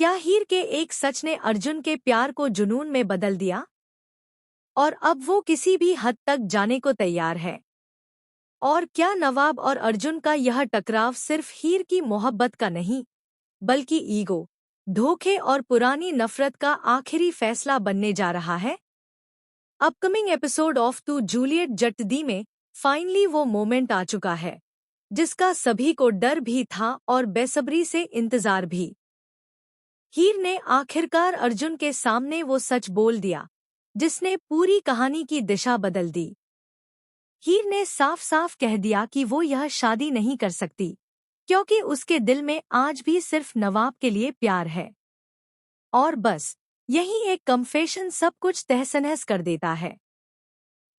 क्या हीर के एक सच ने अर्जुन के प्यार को जुनून में बदल दिया? और अब वो किसी भी हद तक जाने को तैयार है। और क्या नवाब और अर्जुन का यह टकराव सिर्फ हीर की मोहब्बत का नहीं, बल्कि ईगो, धोखे और पुरानी नफरत का आखिरी फैसला बनने जा रहा है? Upcoming episode of Tu Juliet Jatti में फाइनली वो मोमेंट आ चुका है, जिसका सभी को डर भी था और बेसब्री से इंतजार भी। हीर ने आखिरकार अर्जुन के सामने वो सच बोल दिया, जिसने पूरी कहानी की दिशा बदल दी। हीर ने साफ साफ कह दिया कि वो यह शादी नहीं कर सकती, क्योंकि उसके दिल में आज भी सिर्फ नवाब के लिए प्यार है। और बस यही एक कन्फेशन सब कुछ तहस-नहस कर देता है।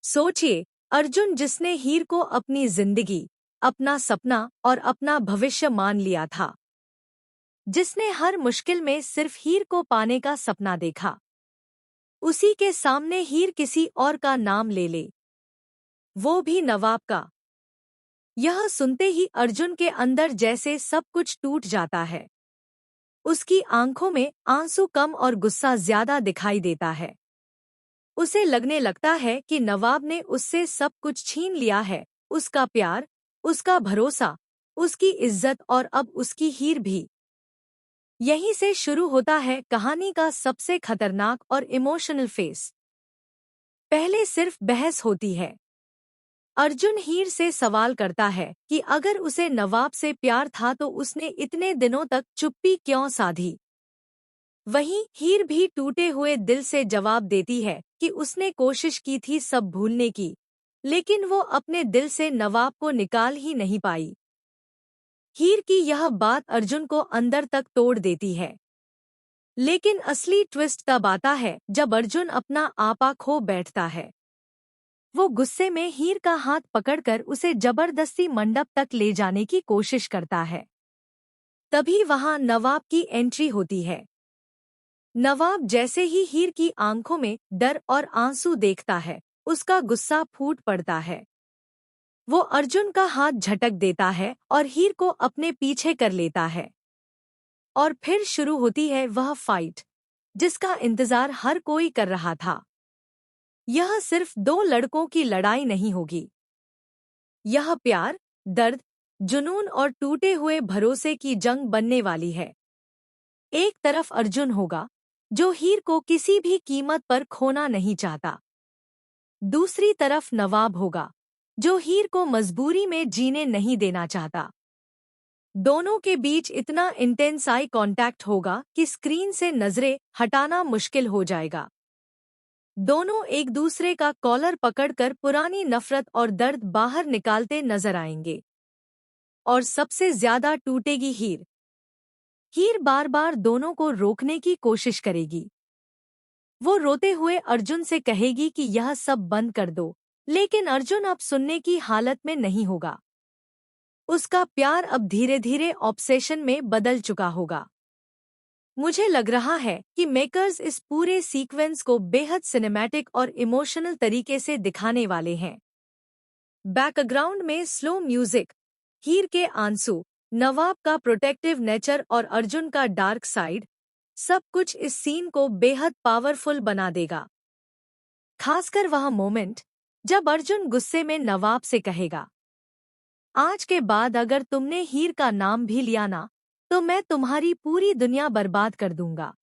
सोचिए, अर्जुन जिसने हीर को अपनी जिंदगी, अपना सपना और अपना भविष्य मान लिया था, जिसने हर मुश्किल में सिर्फ हीर को पाने का सपना देखा, उसी के सामने हीर किसी और का नाम ले ले, वो भी नवाब का। यह सुनते ही अर्जुन के अंदर जैसे सब कुछ टूट जाता है। उसकी आंखों में आंसू कम और गुस्सा ज्यादा दिखाई देता है। उसे लगने लगता है कि नवाब ने उससे सब कुछ छीन लिया है, उसका प्यार, उसका भरोसा, उसकी इज्जत और अब उसकी हीर भी। यहीं से शुरू होता है कहानी का सबसे खतरनाक और इमोशनल फेस। पहले सिर्फ बहस होती है। अर्जुन हीर से सवाल करता है कि अगर उसे नवाब से प्यार था तो उसने इतने दिनों तक चुप्पी क्यों साधी। वहीं हीर भी टूटे हुए दिल से जवाब देती है कि उसने कोशिश की थी सब भूलने की, लेकिन वो अपने दिल से नवाब को निकाल ही नहीं पाई। हीर की यह बात अर्जुन को अंदर तक तोड़ देती है। लेकिन असली ट्विस्ट तब आता है जब अर्जुन अपना आपा खो बैठता है। वो गुस्से में हीर का हाथ पकड़कर उसे जबरदस्ती मंडप तक ले जाने की कोशिश करता है। तभी वहां नवाब की एंट्री होती है। नवाब जैसे ही हीर की आंखों में डर और आंसू देखता है, उसका गुस्सा फूट पड़ता है। वो अर्जुन का हाथ झटक देता है और हीर को अपने पीछे कर लेता है। और फिर शुरू होती है वह फाइट, जिसका इंतजार हर कोई कर रहा था। यह सिर्फ दो लड़कों की लड़ाई नहीं होगी। यह प्यार, दर्द, जुनून और टूटे हुए भरोसे की जंग बनने वाली है। एक तरफ अर्जुन होगा, जो हीर को किसी भी कीमत पर खोना नहीं चाहता। दूसरी तरफ नवाब होगा, जो हीर को मजबूरी में जीने नहीं देना चाहता। दोनों के बीच इतना इंटेंस आई कांटेक्ट होगा कि स्क्रीन से नजरें हटाना मुश्किल हो जाएगा। दोनों एक दूसरे का कॉलर पकड़कर पुरानी नफरत और दर्द बाहर निकालते नजर आएंगे। और सबसे ज्यादा टूटेगी हीर। हीर बार बार दोनों को रोकने की कोशिश करेगी। वो रोते हुए अर्जुन से कहेगी कि यह सब बंद कर दो, लेकिन अर्जुन अब सुनने की हालत में नहीं होगा। उसका प्यार अब धीरे धीरे ऑब्सेशन में बदल चुका होगा। मुझे लग रहा है कि मेकर्स इस पूरे सीक्वेंस को बेहद सिनेमैटिक और इमोशनल तरीके से दिखाने वाले हैं। बैकग्राउंड में स्लो म्यूजिक, हीर के आंसू, नवाब का प्रोटेक्टिव नेचर और अर्जुन का डार्क साइड, सब कुछ इस सीन को बेहद पावरफुल बना देगा। खासकर वह मोमेंट जब अर्जुन गुस्से में नवाब से कहेगा, आज के बाद अगर तुमने हीर का नाम भी लिया ना, तो मैं तुम्हारी पूरी दुनिया बर्बाद कर दूंगा।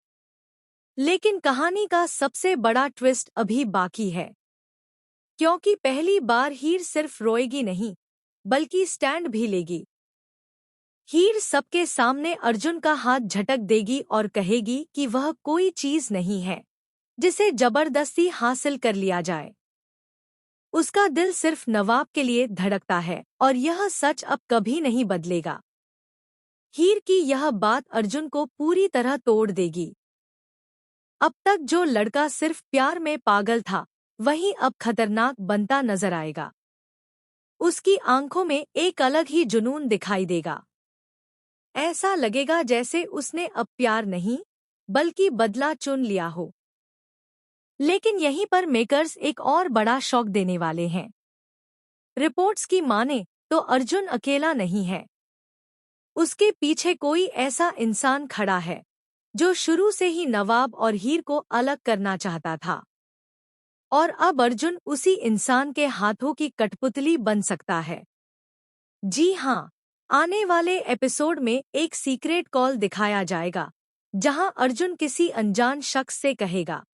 लेकिन कहानी का सबसे बड़ा ट्विस्ट अभी बाकी है, क्योंकि पहली बार हीर सिर्फ रोएगी नहीं, बल्कि स्टैंड भी लेगी। हीर सबके सामने अर्जुन का हाथ झटक देगी और कहेगी कि वह कोई चीज नहीं है, जिसे जबरदस्ती हासिल कर लिया जाए। उसका दिल सिर्फ नवाब के लिए धड़कता है और यह सच अब कभी नहीं बदलेगा। हीर की यह बात अर्जुन को पूरी तरह तोड़ देगी। अब तक जो लड़का सिर्फ प्यार में पागल था, वही अब खतरनाक बनता नजर आएगा। उसकी आंखों में एक अलग ही जुनून दिखाई देगा। ऐसा लगेगा जैसे उसने अब प्यार नहीं, बल्कि बदला चुन लिया हो। लेकिन यहीं पर मेकर्स एक और बड़ा शॉक देने वाले हैं। रिपोर्ट्स की माने तो अर्जुन अकेला नहीं है। उसके पीछे कोई ऐसा इंसान खड़ा है, जो शुरू से ही नवाब और हीर को अलग करना चाहता था। और अब अर्जुन उसी इंसान के हाथों की कठपुतली बन सकता है। जी हाँ, आने वाले एपिसोड में एक सीक्रेट कॉल दिखाया जाएगा, जहां अर्जुन किसी अनजान शख्स से कहेगा,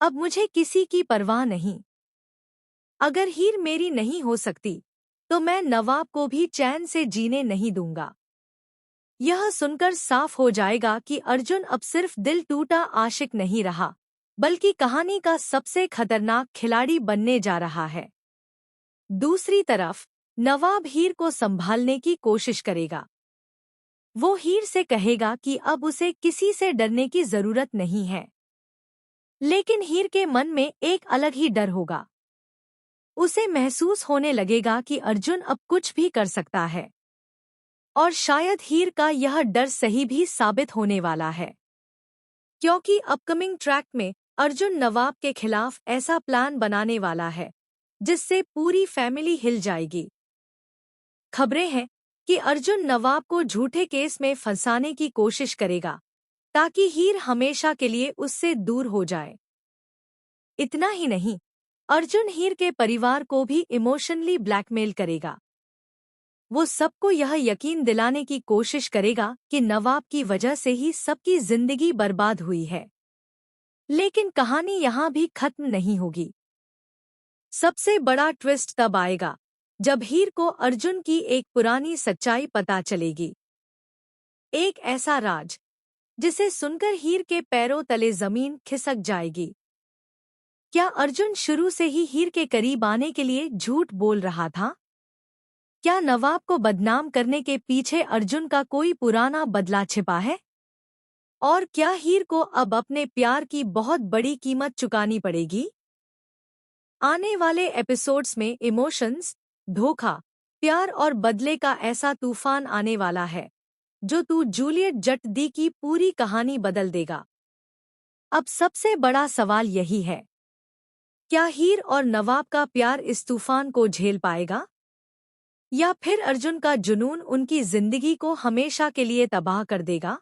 अब मुझे किसी की परवाह नहीं। अगर हीर मेरी नहीं हो सकती, तो मैं नवाब को भी चैन से जीने नहीं दूंगा। यह सुनकर साफ हो जाएगा कि अर्जुन अब सिर्फ दिल टूटा आशिक नहीं रहा, बल्कि कहानी का सबसे खतरनाक खिलाड़ी बनने जा रहा है। दूसरी तरफ नवाब हीर को संभालने की कोशिश करेगा। वो हीर से कहेगा कि अब उसे किसी से डरने की जरूरत नहीं है। लेकिन हीर के मन में एक अलग ही डर होगा। उसे महसूस होने लगेगा कि अर्जुन अब कुछ भी कर सकता है। और शायद हीर का यह डर सही भी साबित होने वाला है, क्योंकि अपकमिंग ट्रैक में अर्जुन नवाब के खिलाफ ऐसा प्लान बनाने वाला है जिससे पूरी फैमिली हिल जाएगी। खबरें हैं कि अर्जुन नवाब को झूठे केस में फंसाने की कोशिश करेगा, ताकि हीर हमेशा के लिए उससे दूर हो जाए। इतना ही नहीं, अर्जुन हीर के परिवार को भी इमोशनली ब्लैकमेल करेगा। वो सबको यह यकीन दिलाने की कोशिश करेगा कि नवाब की वजह से ही सबकी जिंदगी बर्बाद हुई है। लेकिन कहानी यहाँ भी खत्म नहीं होगी। सबसे बड़ा ट्विस्ट तब आएगा जब हीर को अर्जुन की एक पुरानी सच्चाई पता चलेगी। एक ऐसा राज जिसे सुनकर हीर के पैरों तले जमीन खिसक जाएगी। क्या अर्जुन शुरू से ही हीर के करीब आने के लिए झूठ बोल रहा था? क्या नवाब को बदनाम करने के पीछे अर्जुन का कोई पुराना बदला छिपा है? और क्या हीर को अब अपने प्यार की बहुत बड़ी कीमत चुकानी पड़ेगी? आने वाले एपिसोड्स में इमोशंस, धोखा, प्यार और बदले का ऐसा तूफान आने वाला है जो तू जूलियट जट दी की पूरी कहानी बदल देगा। अब सबसे बड़ा सवाल यही है, क्या हीर और नवाब का प्यार इस तूफान को झेल पाएगा? या फिर अर्जुन का जुनून उनकी जिंदगी को हमेशा के लिए तबाह कर देगा?